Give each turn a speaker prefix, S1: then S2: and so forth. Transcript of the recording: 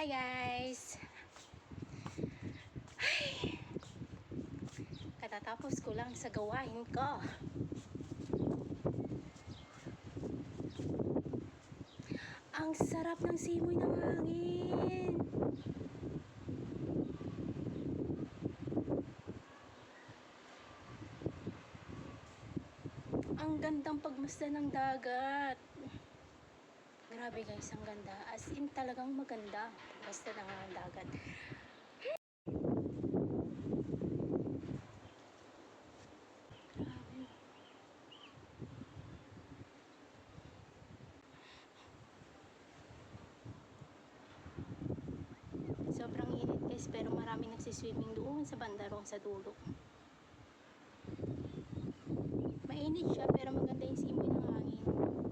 S1: Hi guys! Ay, katatapos ko lang sa gawain ko. Ang sarap ng simoy ng hangin. Ang gandang pagmasdan ng dagat. Grabe guys, ang ganda. As in talagang maganda pagmasdan ng dagat. Grabe. Sobrang init guys, pero marami nagsiswimming doon sa bandarong sa dulo. Mainit siya pero maganda yung simoy ng hangin.